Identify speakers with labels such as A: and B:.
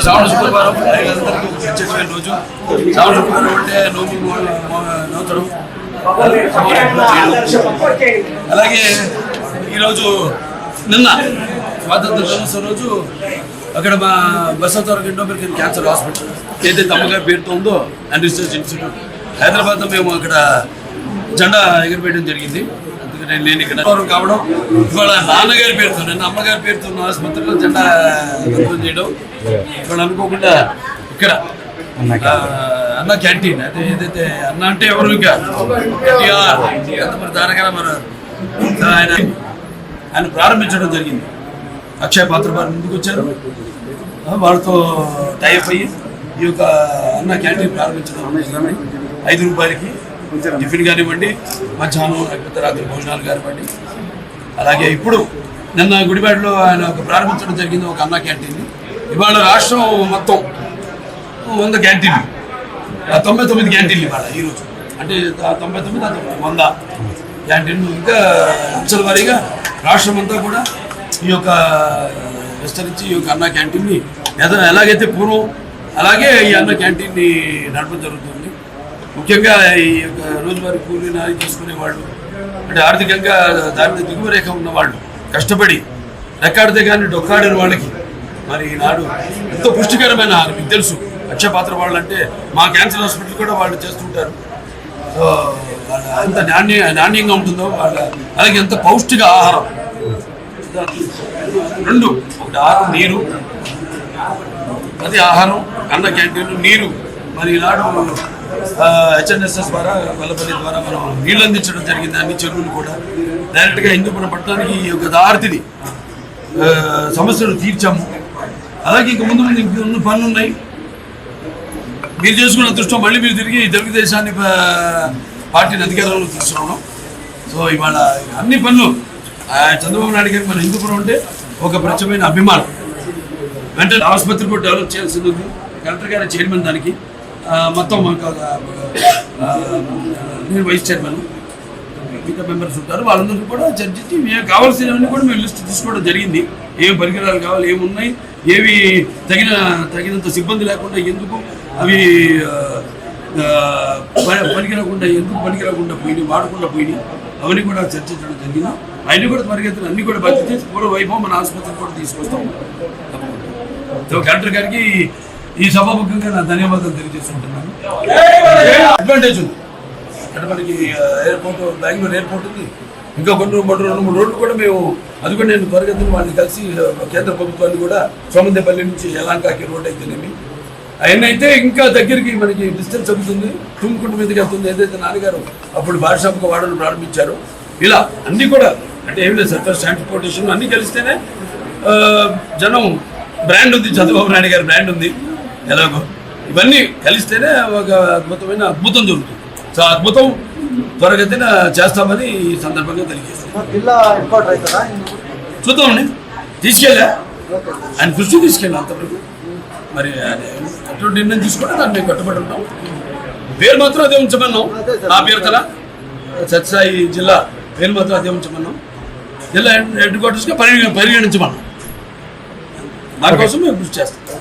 A: శ్రావణ శుక్రవారం మహిళలందరికీ ప్రత్యేకమైన రోజు. శ్రావణ శుక్రవారం అంటే నూతనం. అలాగే ఈరోజు నిన్న స్వాతంత్ర దినోత్సవం రోజు అక్కడ మా బసవతారక ఇండోమెరికన్ క్యాన్సర్ హాస్పిటల్ ఏదైతే అమ్మగారి పేరుతో ఉందో అండ్ రీసెర్చ్ ఇన్స్టిట్యూట్ హైదరాబాద్లో మేము అక్కడ జెండా ఎగరవేయడం జరిగింది. అందుకని నేను ఇక్కడ కావడం ఇవాళ నాన్నగారి పేరుతో నిన్న అమ్మగారి పేరుతో ఉన్న ఆసుపత్రిలో జెండా దగ్ధం చేయడం ఇవాళ అనుకోకుండా ఇక్కడ అన్న క్యాంటీన్ అదే ఏదైతే అన్న అంటే ఎవరు ఇంకా మరి దానికైనా మన ఆయన ప్రారంభించడం జరిగింది. అక్షయ పాత్ర వారు ముందుకు వచ్చారు, వాళ్ళతో టైప్ అయ్యి ఈ యొక్క అన్న క్యాంటీన్ ప్రారంభించడం. 5 రూపాయలకి టిఫిన్ కానివ్వండి, మధ్యాహ్నం లేకపోతే రాత్రి భోజనాలు కానివ్వండి. అలాగే ఇప్పుడు నిన్న గుడివాడలో ఆయన ఒక ప్రారంభించడం జరిగింది ఒక అన్న క్యాంటీన్. ఇవాళ రాష్ట్రం మొత్తం 100 క్యాంటీన్లు, 99 క్యాంటీన్లు ఇవాళ ఈరోజు. అంటే 99 100 క్యాంటీన్లు. ఇంకా అంచెల వారీగా రాష్ట్రం అంతా కూడా ఈ యొక్క విస్తరించి ఈ యొక్క అన్న క్యాంటీన్ని ఎలాగైతే పూర్వం అలాగే ఈ అన్న క్యాంటీన్ని నడపడం జరుగుతుంది. ముఖ్యంగా ఈ యొక్క రోజువారీ కూలీ నాలి తీసుకునేవాళ్ళు, అంటే ఆర్థికంగా దాని దిగువ రేఖ ఉన్నవాళ్ళు, కష్టపడి రెక్కాడితే కానీ డొక్కాడిన వాళ్ళకి మరి ఈనాడు ఎంతో పుష్టికరమైన ఆహారం. మీకు తెలుసు అక్షయ పాత్ర వాళ్ళు అంటే మా క్యాన్సర్ హాస్పిటల్ కూడా వాళ్ళు చేస్తుంటారు. సో వాళ్ళ ఎంత నాణ్యంగా ఉంటుందో వాళ్ళ, అలాగే ఎంత పౌష్టిక ఆహారం. 2 ఒకటి ఆహారం, నీరు. అది ఆహారం, అన్న క్యాంటీన్లు, నీరు. మరి ఈనాడు హెచ్ఎన్ఎస్ఎస్ ద్వారా వల్లపల్లి ద్వారా మనం నీళ్ళు అందించడం జరిగింది. అన్ని చెరువులు కూడా డైరెక్ట్గా హిందూపురం పట్టణానికి ఈ యొక్క దారిని సమస్యలు తీర్చాము. అలాగే ఇంక ముందు ఉన్న పనులు ఉన్నాయి. మీరు చేసుకున్న అదృష్టం మళ్ళీ మీరు తిరిగి తెలుగుదేశాన్ని పార్టీని అధికారంలో తీసుకురావడం. సో ఇవాళ అన్ని పనులు చంద్రబాబు నాయుడు గారికి మన హిందూపురం అంటే ఒక ప్రత్యేకమైన అభిమానం. వెంటనే ఆసుపత్రి కూడా డెవలప్ చేయాల్సింది ఉంది. కలెక్టర్ గారి చైర్మన్ దానికి మొత్తం నేను వైస్ చైర్మన్, మిగతా మెంబర్స్ ఉంటారు. వాళ్ళందరికీ కూడా చర్చించి మేము కావాల్సినవన్నీ కూడా మేము లిస్ట్ తీసుకోవడం జరిగింది. ఏం పరికరాలు కావాలి, ఏమున్నాయి, ఏవి తగినంత సిబ్బంది లేకుండా ఎందుకు అవి పనికిరాకుండా ఎందుకు పనికిరాకుండా పోయినాయి, వాడకుండా పోయినాయి, అవన్నీ కూడా చర్చించడం జరిగింది. అవన్నీ కూడా పరిగెత్తులు అన్నీ కూడా భర్తీ చేసి పూర్వ వైభవం మన ఆసుపత్రికి కూడా తీసుకొస్తాం. కలెక్టర్ గారికి ఈ సభాముఖంగా నా ధన్యవాదాలు తెలియజేసుకుంటున్నాను. అడ్వాంటేజ్ ఉంది అంటే మనకి ఎయిర్పోర్ట్, బెంగళూరు ఎయిర్పోర్ట్ ఉంది. ఇంకా 2-3 రోడ్లు కూడా మేము అది కూడా నేను పరిగెత్తులు వాళ్ళని కలిసి కేంద్ర ప్రభుత్వాన్ని కూడా సోమందేపల్లి నుంచి యలాంకాకి రోడ్ అయితేనేమి అవన్నీ అయితే ఇంకా దగ్గరికి మనకి డిస్టెన్స్ అవుతుంది. తుమ్ముకుంట మీదకి వెళ్తుంది. ఏదైతే నాన్నగారు అప్పుడు భాషాముఖ వాడలు ప్రారంభించారో ఇలా అన్నీ కూడా అంటే ఏం లేదు, సర్ఫేస్ ట్రాన్స్పోర్టేషన్ అన్నీ కలిస్తేనే జనం బ్రాండ్ ఉంది, చంద్రబాబు నాయుడు గారి బ్రాండ్ ఉంది. ఎలాగో ఇవన్నీ కలిస్తేనే ఒక అద్భుతమైన అద్భుతం జరుగుతుంది. సో అద్భుతం త్వరగతిన చేస్తామని ఈ సందర్భంగా తెలియజేస్తాం. చూద్దామండి, తీసుకెళ్ళా ఆయన కృషి తీసుకెళ్ళా అంతవరకు. మరి అటువంటి నిర్ణయం తీసుకుంటే దాన్ని మేము కట్టుబడి ఉంటాం. పేరు మాత్రం అదే ఉంచమన్నాం. నా పేరు తల సత్యసాయి జిల్లా పేరు మాత్రం అదే ఉంచమన్నాం. జిల్లా హెడ్ క్వార్టర్స్గా పరిగణించమన్నాం. దానికోసం మేము కృషి చేస్తాం.